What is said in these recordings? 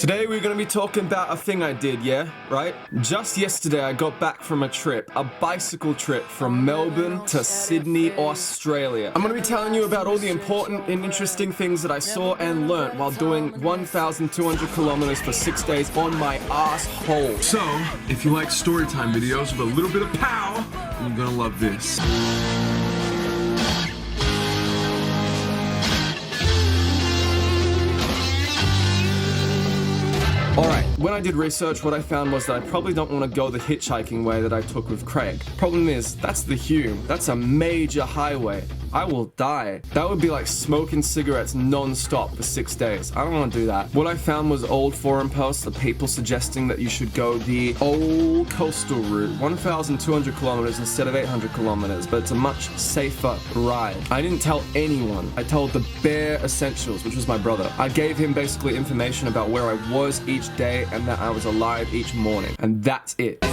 Today we're going to be talking about a thing I did, yeah? Right? Just yesterday I got back from a trip, a bicycle trip from Melbourne to Sydney, Australia. I'm going to be telling you about all the important and interesting things that I saw and learnt while doing 1,200 kilometers for 6 days on my asshole. So, if you like storytime videos with a little bit of pow, you're gonna love this. Alright, when I did research, what I found was that I probably don't want to go the hitchhiking way that I took with Craig. Problem is, that's the Hume. That's a major highway. I will die. That would be like smoking cigarettes non-stop for 6 days. I don't want to do that. What I found was old forum posts of people suggesting that you should go the old coastal route, 1,200 kilometers instead of 800 kilometers, but it's a much safer ride. I didn't tell anyone. I told the bare essentials, which was my brother. I gave him basically information about where I was each day and that I was alive each morning. And that's it.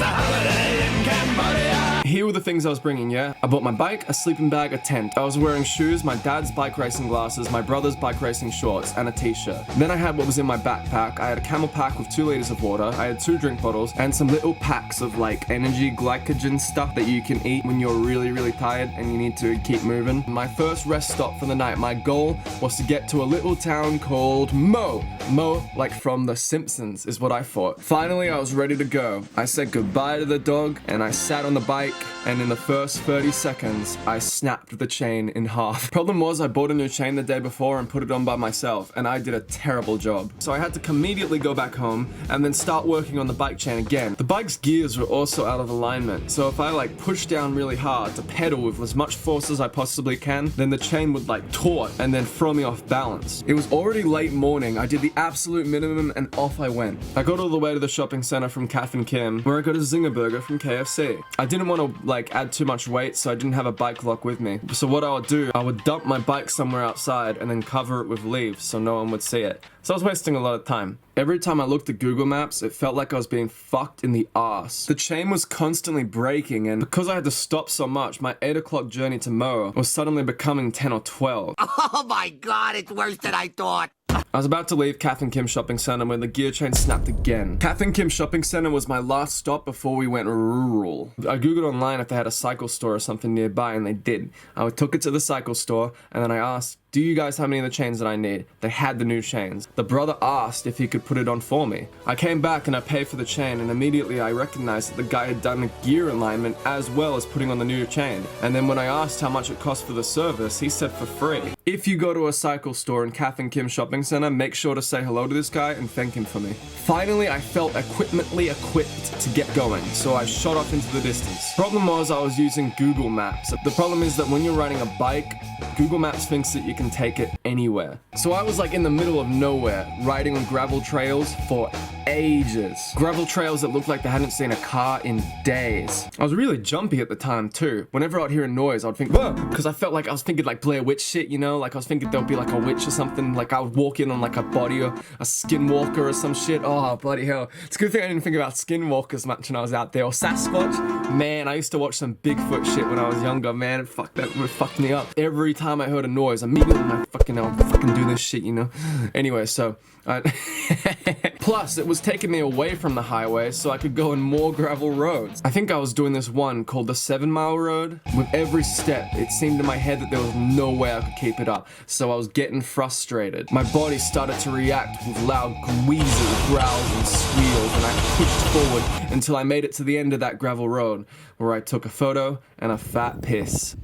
Here were the things I was bringing, yeah? I bought my bike, a sleeping bag, a tent. I was wearing shoes, my dad's bike racing glasses, my brother's bike racing shorts, and a t-shirt. Then I had what was in my backpack. I had a camel pack with 2 liters of water, I had 2 drink bottles, and some little packs of like energy glycogen stuff that you can eat when you're really tired and you need to keep moving. My first rest stop for the night, my goal was to get to a little town called Mo. Mo, like from The Simpsons, is what I thought. Finally, I was ready to go. I said goodbye to the dog, and I sat on the bike, and in the first 30 seconds, I snapped the chain in half. Problem was, I bought a new chain the day before and put it on by myself, and I did a terrible job. So I had to immediately go back home and then start working on the bike chain again. The bike's gears were also out of alignment, so if I like push down really hard to pedal with as much force as I possibly can, then the chain would like taut and then throw me off balance. It was already late morning. I did the absolute minimum and off I went. I got all the way to the shopping center from Kath and Kim, where I got a Zinger Burger from KFC. I didn't want to like add too much weight, so I didn't have a bike lock with me. So what I would do, I would dump my bike somewhere outside and then cover it with leaves so no one would see it. So I was wasting a lot of time. Every time I looked at Google Maps, it felt like I was being fucked in the arse. The chain was constantly breaking, and because I had to stop so much, my 8 o'clock journey to Moa was suddenly becoming 10 or 12. Oh my god, it's worse than I thought. I was about to leave Kath and Kim Shopping Center when the gear chain snapped again. Kath and Kim Shopping Center was my last stop before we went rural. I googled online if they had a cycle store or something nearby, and they did. I took it to the cycle store, and then I asked, do you guys have any of the chains that I need? They had the new chains. The brother asked if he could put it on for me. I came back and I paid for the chain, and immediately I recognized that the guy had done the gear alignment as well as putting on the new chain. And then when I asked how much it cost for the service, he said for free. If you go to a cycle store in Kath and Kim Shopping Center, make sure to say hello to this guy and thank him for me. Finally, I felt equipmentally equipped to get going, so I shot off into the distance. Problem was, I was using Google Maps. The problem is that when you're riding a bike, Google Maps thinks that you can take it anywhere. So I was like in the middle of nowhere, riding on gravel trails for ages. Gravel trails that looked like they hadn't seen a car in days. I was really jumpy at the time too. Whenever I'd hear a noise, I'd think, whoa, because I felt like I was thinking like Blair Witch shit, you know? Like I was thinking there'll be like a witch or something, like I would walk in on like a body or a skinwalker or some shit. Oh, bloody hell. It's a good thing I didn't think about skinwalkers much when I was out there. Or Sasquatch. Man, I used to watch some Bigfoot shit when I was younger, man. It fucked me up. Every time I heard a noise, immediately I'll fucking do this shit, you know? Anyway, so plus, it was taking me away from the highway so I could go in more gravel roads. I think I was doing this one called the 7 Mile Road. With every step, it seemed in my head that there was no way I could keep it up, so I was getting frustrated. My body started to react with loud wheezes, growls, and squeals, and I pushed forward until I made it to the end of that gravel road, where I took a photo and a fat piss.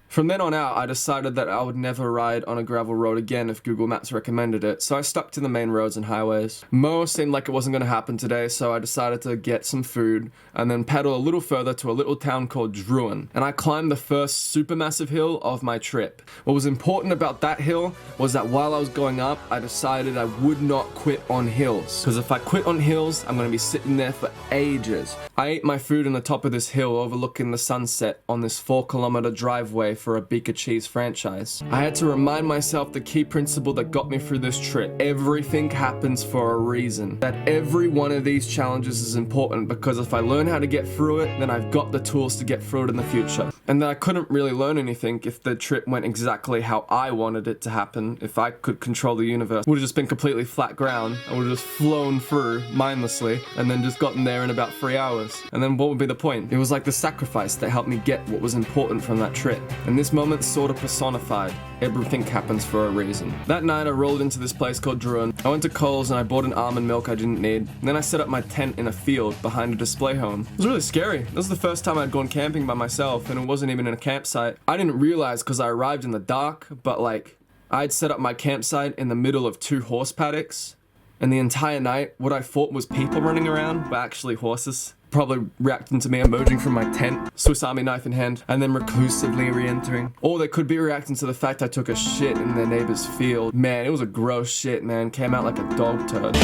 From then on out, I decided that I would never ride on a gravel road again if Google Maps recommended it, so I stuck to the main roads and highways. Mo seemed like it wasn't going to happen today, so I decided to get some food and then pedal a little further to a little town called Druin, and I climbed the first supermassive hill of my trip. What was important about that hill was that while I was going up, I decided I would not quit on hills, because if I quit on hills, I'm going to be sitting there for ages. I ate my food on the top of this hill overlooking the sunset on this 4-kilometer driveway for a Beaker Cheese franchise. I had to remind myself the key principle that got me through this trip. Everything happens for a reason. That every one of these challenges is important, because if I learn how to get through it, then I've got the tools to get through it in the future. And that I couldn't really learn anything if the trip went exactly how I wanted it to happen. If I could control the universe, it would have just been completely flat ground. I would have just flown through mindlessly and then just gotten there in about 3 hours. And then what would be the point? It was like the sacrifice that helped me get what was important from that trip. And this moment sort of personified everything happens for a reason. That night I rolled into this place called Druin. I went to Coles and I bought an almond milk I didn't need. And then I set up my tent in a field behind a display home. It was really scary. This was the first time I'd gone camping by myself, and it wasn't even in a campsite. I didn't realize because I arrived in the dark, but like, I'd set up my campsite in the middle of 2 horse paddocks. And the entire night, what I thought was people running around were actually horses. Probably reacting to me emerging from my tent, Swiss Army knife in hand, and then reclusively re-entering. Or they could be reacting to the fact I took a shit in their neighbor's field. Man, it was a gross shit, man. Came out like a dog turd.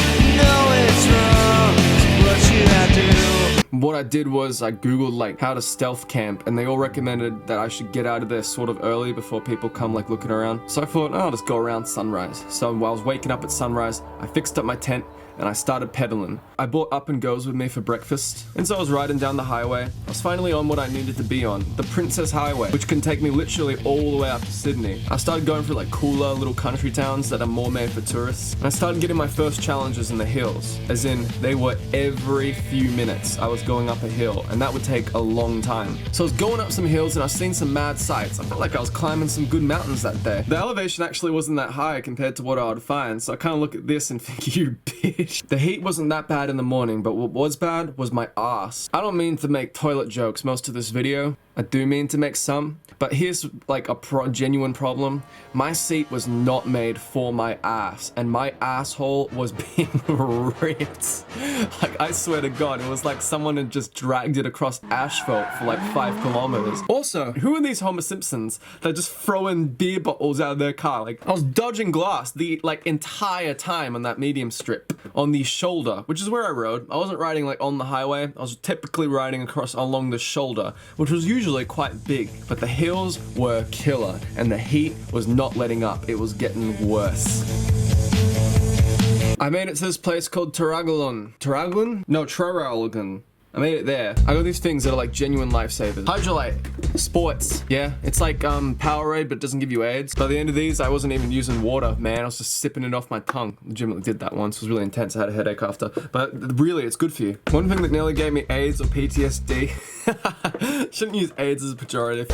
What I did was I googled like how to stealth camp, and they all recommended that I should get out of there sort of early before people come like looking around. So I thought, oh, I'll just go around sunrise. So while I was waking up at sunrise, I fixed up my tent and I started pedaling. I bought Up and Goes with me for breakfast, and so I was riding down the highway. I was finally on what I needed to be on, the Princess Highway, which can take me literally all the way up to Sydney. I started going through like cooler little country towns that are more made for tourists, and I started getting my first challenges in the hills, as in they were every few minutes I was going up a hill, and that would take a long time. So I was going up some hills and I was seeing some mad sights. I felt like I was climbing some good mountains that day. The elevation actually wasn't that high compared to what I would find, so I kind of look at this and think, you bitch. The heat wasn't that bad in the morning, but what was bad was my ass. I don't mean to make toilet jokes most of this video. I do mean to make some, but here's like a genuine problem. My seat was not made for my ass, and my asshole was being ripped. Like, I swear to God, it was like someone had just dragged it across asphalt for like 5 kilometers. Also, who are these Homer Simpsons that just throwing beer bottles out of their car? Like, I was dodging glass the like entire time on that medium strip on the shoulder, which is where I rode. I wasn't riding like on the highway. I was typically riding across along the shoulder, which was usually quite big, but the hills were killer and the heat was not letting up. It was getting worse. I made it to this place called Taragalon. Taragalon? No, Traralgon. I made it there. I got these things that are like genuine lifesavers. Hydrolite. Sports. Yeah, it's like Powerade, but it doesn't give you AIDS. By the end of these, I wasn't even using water, man. I was just sipping it off my tongue. Legitimately did that once. It was really intense. I had a headache after. But really, it's good for you. One thing that nearly gave me AIDS or PTSD. Shouldn't use AIDS as a pejorative.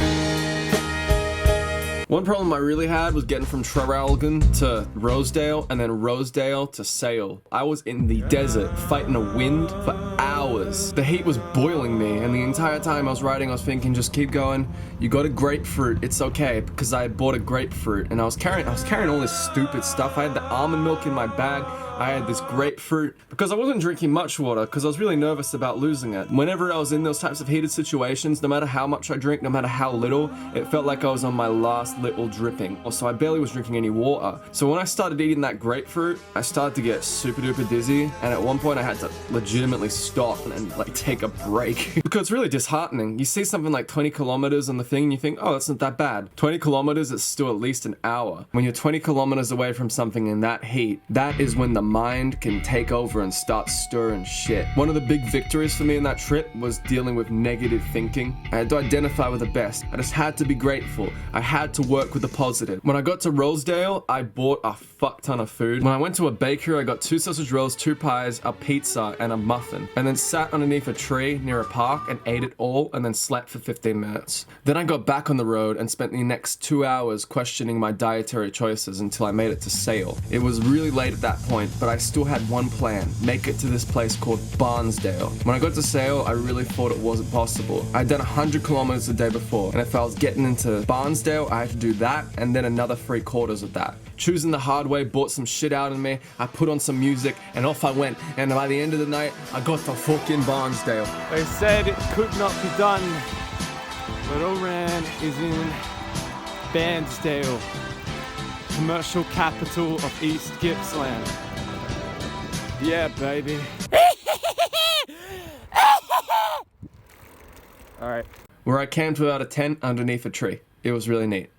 One problem I really had was getting from Traralgon to Rosedale and then Rosedale to Sale. I was in the desert fighting a wind for hours. The heat was boiling me, and the entire time I was riding I was thinking, just keep going. You got a grapefruit, it's okay, because I had bought a grapefruit and I was carrying all this stupid stuff. I had the almond milk in my bag. I had this grapefruit because I wasn't drinking much water because I was really nervous about losing it. Whenever I was in those types of heated situations, no matter how much I drink, no matter how little, it felt like I was on my last little dripping. Also, I barely was drinking any water. So when I started eating that grapefruit, I started to get super duper dizzy, and at one point I had to legitimately stop and like take a break because it's really disheartening. You see something like 20 kilometers on the thing and you think, oh, that's not that bad. 20 kilometers is still at least an hour. When you're 20 kilometers away from something in that heat, that is when the mind can take over and start stirring shit. One of the big victories for me in that trip was dealing with negative thinking. I had to identify with the best. I just had to be grateful. I had to work with the positive. When I got to Rosedale, I bought a fuck ton of food. When I went to a bakery, I got 2 sausage rolls, 2 pies, a pizza, and a muffin. And then sat underneath a tree near a park and ate it all and then slept for 15 minutes. Then I got back on the road and spent the next 2 hours questioning my dietary choices until I made it to Sale. It was really late at that point, but I still had one plan: make it to this place called Barnsdale. When I got to Sale, I really thought it wasn't possible. I'd done 100 kilometers the day before, and if I was getting into Barnsdale, I had to do that and then another 3/4 of that. Choosing the hard way brought some shit out of me. I put on some music and off I went, and by the end of the night, I got to fucking Barnsdale. They said it could not be done, but Oran is in Barnsdale, commercial capital of East Gippsland. Yeah, baby. All right. Where I camped without a tent underneath a tree. It was really neat.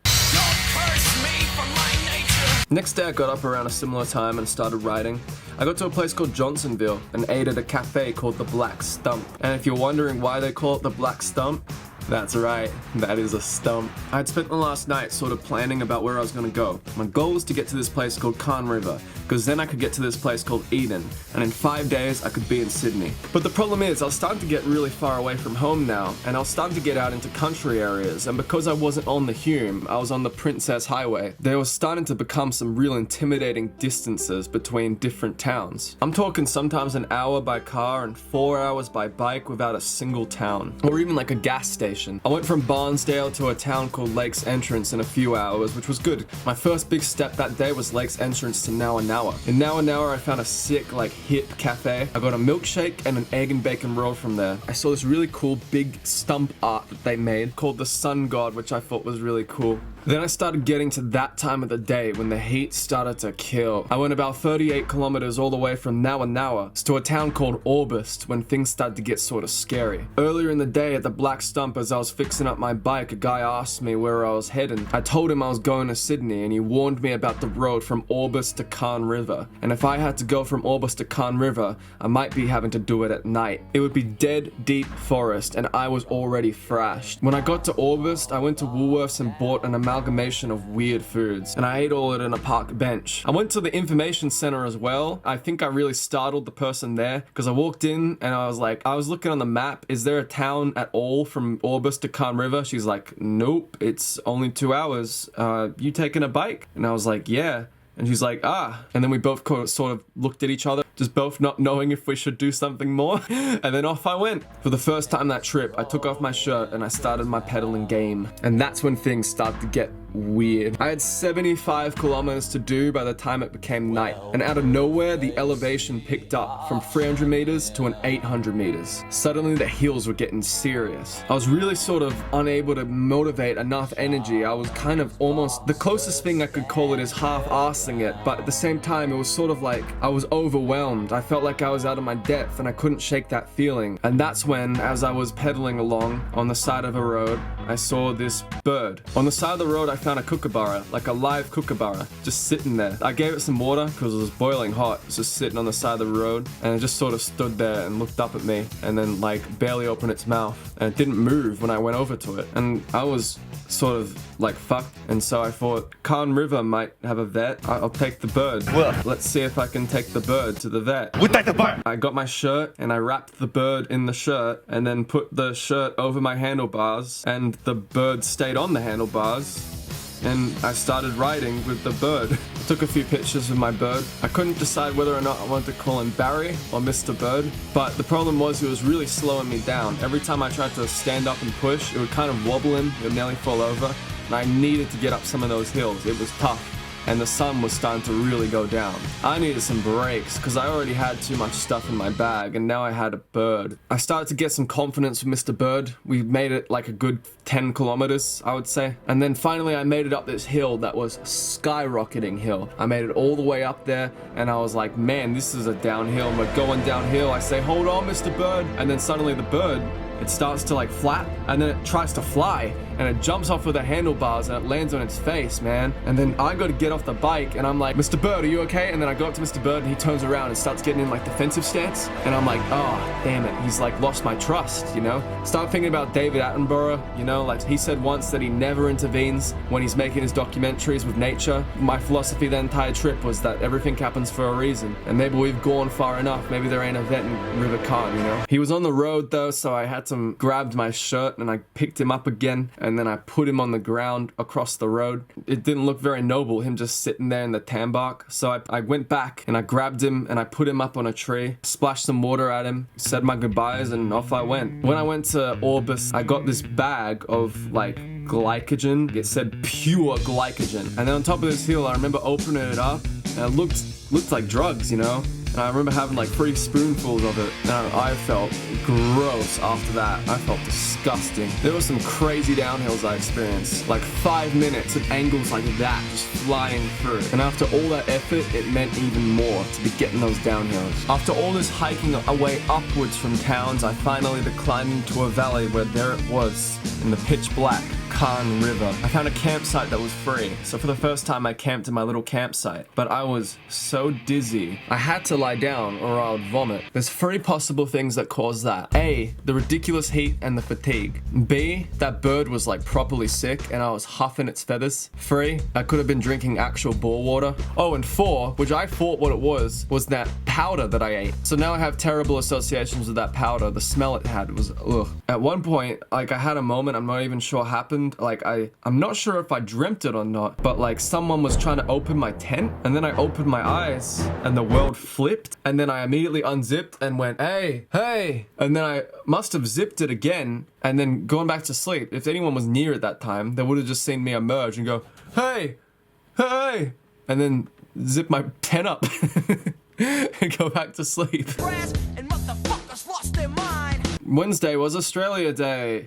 Next day I got up around a similar time and started riding. I got to a place called Johnsonville and ate at a cafe called the Black Stump. And if you're wondering why they call it the Black Stump, that's right, that is a stump. I'd spent the last night sort of planning about where I was gonna go. My goal was to get to this place called Khan River, because then I could get to this place called Eden, and in 5 days I could be in Sydney. But the problem is, I was starting to get really far away from home now, and I was starting to get out into country areas, and because I wasn't on the Hume, I was on the Princess Highway. There was starting to become some real intimidating distances between different towns. I'm talking sometimes an hour by car and 4 hours by bike without a single town, or even like a gas station. I went from Barnsdale to a town called Lakes Entrance in a few hours, which was good. My first big step that day was Lakes Entrance to Nawanawa. In Nawanawa, I found a sick, like, hip cafe. I got a milkshake and an egg and bacon roll from there. I saw this really cool big stump art that they made called the Sun God, which I thought was really cool. Then I started getting to that time of the day when the heat started to kill. I went about 38 kilometers all the way from Nawanawa to a town called Orbost when things started to get sort of scary. Earlier in the day at the Black Stump, as I was fixing up my bike, a guy asked me where I was heading. I told him I was going to Sydney, and he warned me about the road from Orbost to Khan River. And if I had to go from Orbost to Khan River, I might be having to do it at night. It would be dead deep forest, and I was already thrashed. When I got to Orbost, I went to Woolworths and bought an amalgamation of weird foods, and I ate all it on a park bench. I went to the information center as well. I think I really startled the person there because I walked in and I was looking on the map, is there a town at all from Orbost to Khan River? She's like, nope, it's only 2 hours. You taking a bike? And I was like, yeah. And she's like, ah. And then we both sort of looked at each other, just both not knowing if we should do something more. And then off I went. For the first time that trip, I took off my shirt and I started my pedaling game. And that's when things started to get weird. I had 75 kilometers to do by the time it became night. And out of nowhere, the elevation picked up from 300 meters to an 800 meters. Suddenly the hills were getting serious. I was really sort of unable to motivate enough energy. I was kind of almost, the closest thing I could call it is half-assing it, but at the same time, it was sort of like I was overwhelmed. I felt like I was out of my depth and I couldn't shake that feeling. And that's when, as I was pedaling along on the side of a road, I saw this bird. On the side of the road, I found a kookaburra, like a live kookaburra, just sitting there. I gave it some water because it was boiling hot. It was just sitting on the side of the road, and it just sort of stood there and looked up at me, and then like barely opened its mouth, and it didn't move when I went over to it. And I was sort of like fucked, and so I thought Khan River might have a vet. I'll take the bird. Let's see if I can take the bird to the vet. I got my shirt and I wrapped the bird in the shirt and then put the shirt over my handlebars, and the bird stayed on the handlebars. And I started riding with the bird. I took a few pictures of my bird. I couldn't decide whether or not I wanted to call him Barry or Mr. Bird, but the problem was he was really slowing me down. Every time I tried to stand up and push, it would kind of wobble him, it would nearly fall over, and I needed to get up some of those hills. It was tough, and the sun was starting to really go down. I needed some breaks because I already had too much stuff in my bag, and now I had a bird. I started to get some confidence with Mr. Bird. We made it like a good 10 kilometers, I would say. And then finally I made it up this hill that was a skyrocketing hill. I made it all the way up there, and I was like, man, this is a downhill. We're going downhill. I say, hold on, Mr. Bird. And then suddenly the bird, it starts to like flap, and then it tries to fly, and it jumps off of the handlebars and it lands on its face, man. And then I go to get off the bike and I'm like, Mr. Bird, are you okay? And then I go up to Mr. Bird and he turns around and starts getting in like defensive stance. And I'm like, oh, damn it. He's like lost my trust, you know? Start thinking about David Attenborough, you know? Like he said once that he never intervenes when he's making his documentaries with nature. My philosophy the entire trip was that everything happens for a reason. And maybe we've gone far enough. Maybe there ain't a vet in River Khan, you know? He was on the road though, so I had to grabbed my shirt and I picked him up again, and then I put him on the ground across the road. It didn't look very noble, him just sitting there in the tambak. So I went back and I grabbed him and I put him up on a tree, splashed some water at him, said my goodbyes, and off I went. When I went to Orbost, I got this bag of like glycogen. It said pure glycogen. And then on top of this hill, I remember opening it up and it looked like drugs, you know? And I remember having like 3 spoonfuls of it, and I felt gross after that. I felt disgusting. There were some crazy downhills I experienced, like 5 minutes at angles like that, just flying through. And after all that effort, it meant even more to be getting those downhills. After all this hiking away upwards from towns, I finally climbed into a valley where there it was, in the pitch black. Khan River. I found a campsite that was free. So for the first time I camped in my little campsite. But I was so dizzy. I had to lie down or I would vomit. There's 3 possible things that cause that. A, the ridiculous heat and the fatigue. B, that bird was like properly sick and I was huffing its feathers. 3, I could have been drinking actual bore water. Oh, and 4, which I thought what it was that powder that I ate. So now I have terrible associations with that powder. The smell it had was ugh. At one point, like I had a moment, I'm not even sure happened. Like I'm not sure if I dreamt it or not, but like someone was trying to open my tent and then I opened my eyes and the world flipped and then I immediately unzipped and went, hey, and then I must have zipped it again and then gone back to sleep. If anyone was near at that time, they would have just seen me emerge and go, hey, and then zip my tent up and go back to sleep. Wednesday was Australia Day.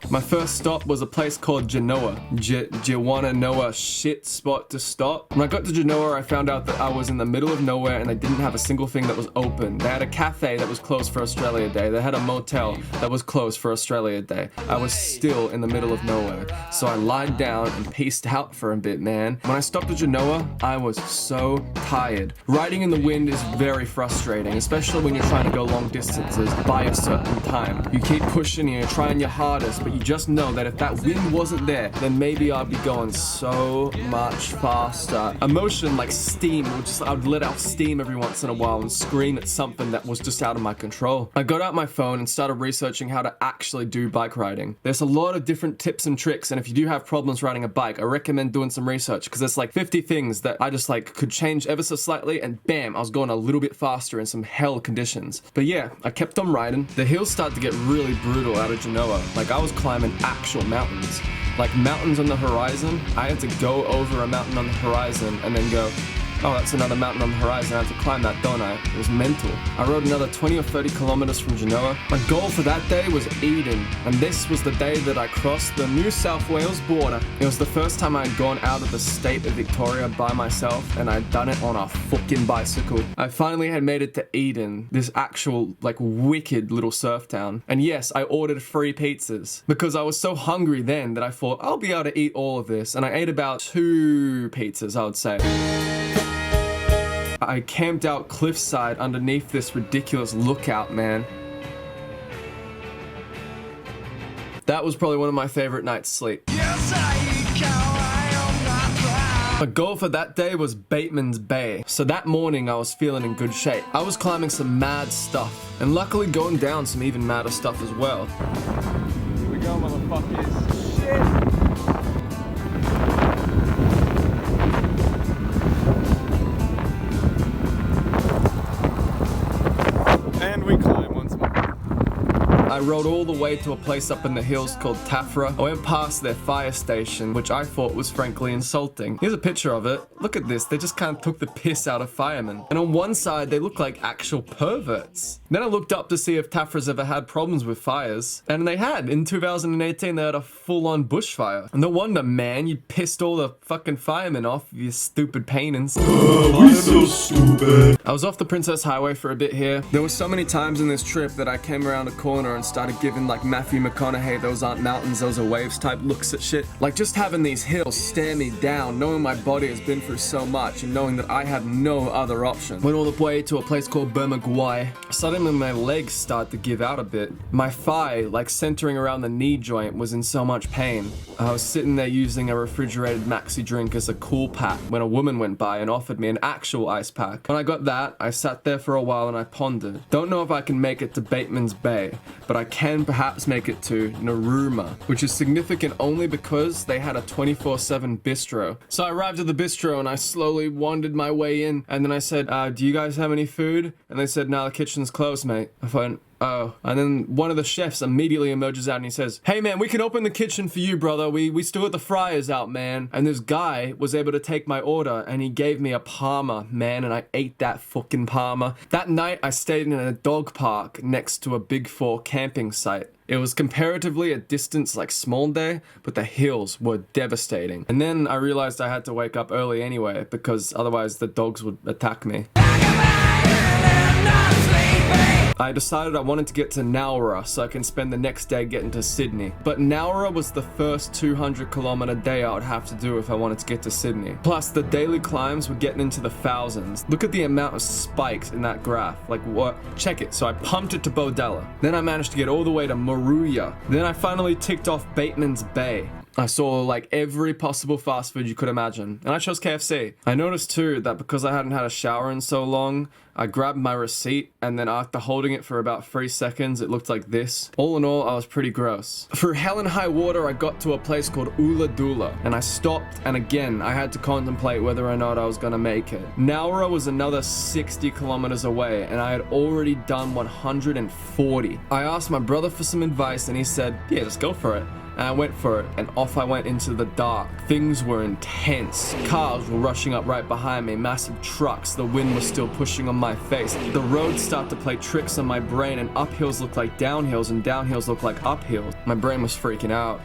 My first stop was a place called Genoa. Do you wanna know a shit spot to stop? When I got to Genoa, I found out that I was in the middle of nowhere and they didn't have a single thing that was open. They had a cafe that was closed for Australia Day. They had a motel that was closed for Australia Day. I was still in the middle of nowhere. So I lied down and paced out for a bit, man. When I stopped at Genoa, I was so tired. Riding in the wind is very frustrating, especially when you're trying to go long distances by a certain time. You keep pushing and you're trying your hardest, but you just know that if that wind wasn't there, then maybe I'd be going so much faster. Emotion like steam, I'd let out steam every once in a while and scream at something that was just out of my control. I got out my phone and started researching how to actually do bike riding. There's a lot of different tips and tricks, and if you do have problems riding a bike, I recommend doing some research because there's like 50 things that I just like could change ever so slightly and bam, I was going a little bit faster in some hell conditions. But yeah, I kept on riding. The hills started to get really brutal out of Genoa. Like I was climbing actual mountains. Like mountains on the horizon. I had to go over a mountain on the horizon and then go, oh, that's another mountain on the horizon. I have to climb that, don't I? It was mental. I rode another 20 or 30 kilometers from Genoa. My goal for that day was Eden, and this was the day that I crossed the New South Wales border. It was the first time I had gone out of the state of Victoria by myself, and I'd done it on a fucking bicycle. I finally had made it to Eden, this actual, like, wicked little surf town. And yes, I ordered 3 pizzas, because I was so hungry then that I thought, I'll be able to eat all of this, and I ate about 2 pizzas, I would say. I camped out cliffside underneath this ridiculous lookout, man. That was probably one of my favorite nights' sleep. My goal for that day was Bateman's Bay. So that morning I was feeling in good shape. I was climbing some mad stuff, and luckily going down some even madder stuff as well. Here we go, motherfuckers. Shit! And we climb once more. I rode all the way to a place up in the hills called Tafra. I went past their fire station, which I thought was frankly insulting. Here's a picture of it. Look at this. They just kind of took the piss out of firemen. And on one side, they look like actual perverts. Then I looked up to see if Tafra's ever had problems with fires. And they had. In 2018, they had a full-on bushfire. And no wonder, man, you pissed all the fucking firemen off, you stupid paintings. We so stupid. I was off the Princess Highway for a bit here. There were so many times in this trip that I came around a corner and started giving like Matthew McConaughey, those aren't mountains, those are waves type looks at shit. Like just having these hills stare me down, knowing my body has been through so much and knowing that I have no other option. Went all the way to a place called Bermaguay. Suddenly my legs started to give out a bit. My thigh, like centering around the knee joint, was in so much pain. I was sitting there using a refrigerated maxi drink as a cool pack when a woman went by and offered me an actual ice pack. When I got that, I sat there for a while and I pondered. Don't know if I can make it to Bateman's Bay, but I can perhaps make it to Narooma, which is significant only because they had a 24/7 bistro. So I arrived at the bistro and I slowly wandered my way in, and then I said, do you guys have any food? And they said, no, the kitchen's closed, mate. I thought, oh. And then one of the chefs immediately emerges out and he says, hey man, we can open the kitchen for you, brother. We still got the fryers out, man. And this guy was able to take my order and he gave me a parma, man, and I ate that fucking parma. That night I stayed in a dog park next to a Big 4 camping site. It was comparatively a distance like small day, but the hills were devastating. And then I realized I had to wake up early anyway because otherwise the dogs would attack me. I decided I wanted to get to Nowra so I can spend the next day getting to Sydney. But Nowra was the first 200-kilometer day I would have to do if I wanted to get to Sydney. Plus, the daily climbs were getting into the thousands. Look at the amount of spikes in that graph. Like, what? Check it. So I pumped it to Bodella. Then I managed to get all the way to Moruya. Then I finally ticked off Bateman's Bay. I saw like every possible fast food you could imagine, and I chose KFC. I noticed too that because I hadn't had a shower in so long, I grabbed my receipt, and then after holding it for about 3 seconds, it looked like this. All in all, I was pretty gross. Through hell and high water, I got to a place called Ula Dula, and I stopped, and again, I had to contemplate whether or not I was gonna make it. Nowra was another 60 kilometers away, and I had already done 140. I asked my brother for some advice, and he said, yeah, just go for it. And I went for it, and off I went into the dark. Things were intense. Cars were rushing up right behind me, massive trucks, the wind was still pushing on my face. The roads start to play tricks on my brain, and uphills look like downhills, and downhills look like uphills. My brain was freaking out.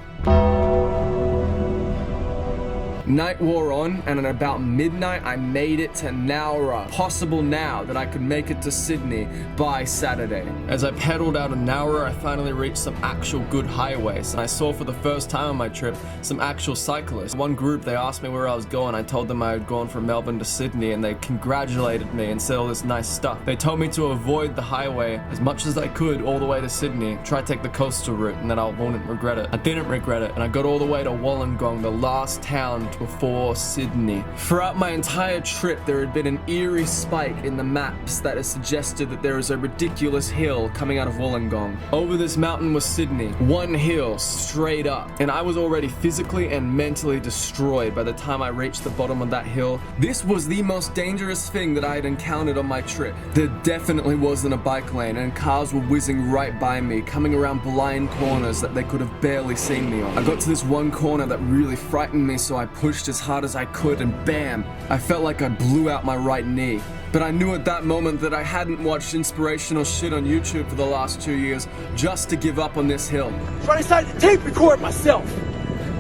Night wore on, and at about midnight, I made it to Nowra. Possible now that I could make it to Sydney by Saturday. As I pedaled out of Nowra, I finally reached some actual good highways, and I saw for the first time on my trip some actual cyclists. One group, they asked me where I was going. I told them I had gone from Melbourne to Sydney, and they congratulated me and said all this nice stuff. They told me to avoid the highway as much as I could all the way to Sydney. Try to take the coastal route, and then I wouldn't regret it. I didn't regret it, and I got all the way to Wollongong, the last town before Sydney. Throughout my entire trip, there had been an eerie spike in the maps that has suggested that there is a ridiculous hill coming out of Wollongong. Over this mountain was Sydney, one hill straight up, and I was already physically and mentally destroyed by the time I reached the bottom of that hill. This was the most dangerous thing that I had encountered on my trip. There definitely wasn't a bike lane, and cars were whizzing right by me, coming around blind corners that they could have barely seen me on. I got to this one corner that really frightened me, so I pushed as hard as I could, and bam, I felt like I blew out my right knee. But I knew at that moment that I hadn't watched inspirational shit on YouTube for the last 2 years just to give up on this hill. So I decided to tape record myself.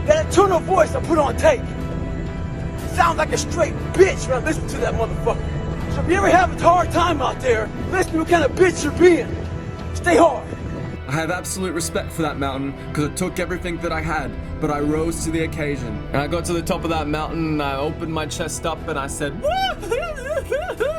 That internal voice I put on tape. Sounds like a straight bitch when I listen to that motherfucker. So if you ever have a hard time out there, listen to what kind of bitch you're being. Stay hard. I have absolute respect for that mountain because it took everything that I had, but I rose to the occasion. And I got to the top of that mountain, and I opened my chest up and I said,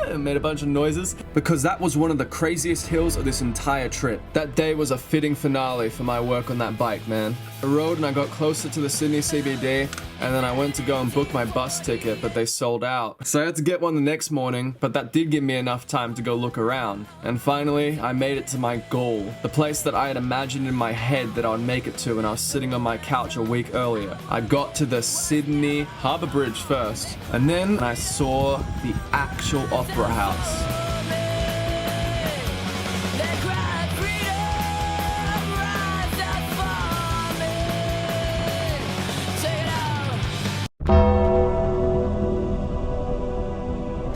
and made a bunch of noises because that was one of the craziest hills of this entire trip. That day was a fitting finale for my work on that bike, man. I rode and I got closer to the Sydney CBD, and then I went to go and book my bus ticket, but they sold out. So I had to get one the next morning, but that did give me enough time to go look around. And finally, I made it to my goal, the place that I had imagined in my head that I would make it to when I was sitting on my couch a week earlier. I got to the Sydney Harbour Bridge first, and then I saw the actual Opera House.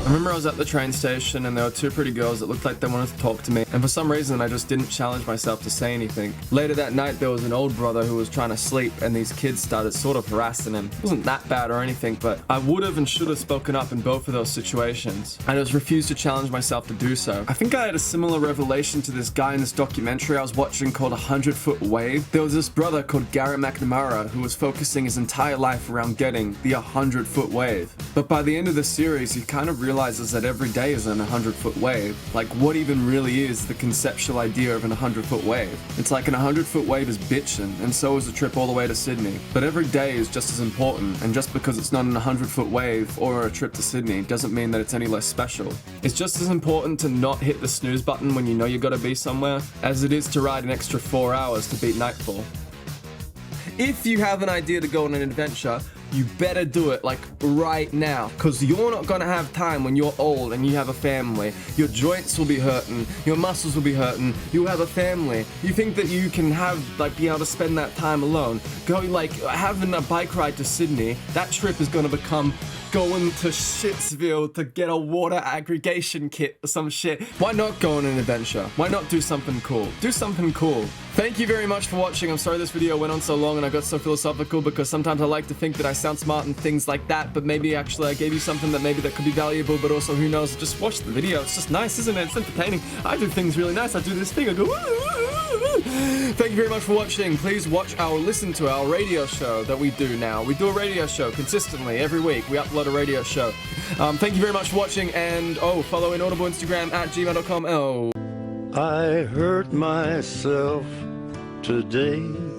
I remember I was at the train station and there were two pretty girls that looked like they wanted to talk to me, and for some reason I just didn't challenge myself to say anything. Later that night there was an old brother who was trying to sleep, and these kids started sort of harassing him. It wasn't that bad or anything, but I would have and should have spoken up in both of those situations. I just refused to challenge myself to do so. I think I had a similar revelation to this guy in this documentary I was watching called 100 Foot Wave. There was this brother called Garrett McNamara who was focusing his entire life around getting the 100 foot wave. But by the end of the series, he kind of realizes that every day is an 100 foot wave. Like, what even really is the conceptual idea of an 100 foot wave? It's like an 100 foot wave is bitchin', and so is a trip all the way to Sydney. But every day is just as important, and just because it's not an 100 foot wave or a trip to Sydney doesn't mean that it's any less special. It's just as important to not hit the snooze button when you know you gotta be somewhere, as it is to ride an extra 4 hours to beat nightfall. If you have an idea to go on an adventure, you better do it like right now, because you're not gonna have time when you're old and you have a family. Your joints will be hurting, your muscles will be hurting, you have a family. You think that you can be able to spend that time alone. Go having a bike ride to Sydney, that trip is gonna become going to Shitsville to get a water aggregation kit or some shit. Why not go on an adventure? Why not do something cool? Do something cool. Thank you very much for watching. I'm sorry this video went on so long and I got so philosophical because sometimes I like to think that I sound smart and things like that, but maybe actually I gave you something that maybe that could be valuable, but also who knows, just watch the video. It's just nice, isn't it? It's entertaining. I do things really nice. I do this thing, I go, thank you very much for watching. Please watch or listen to our radio show that we do now. We do a radio show consistently every week. We upload a radio show. Thank you very much for watching, and follow Inaudible Instagram at gmail.com. I hurt myself today.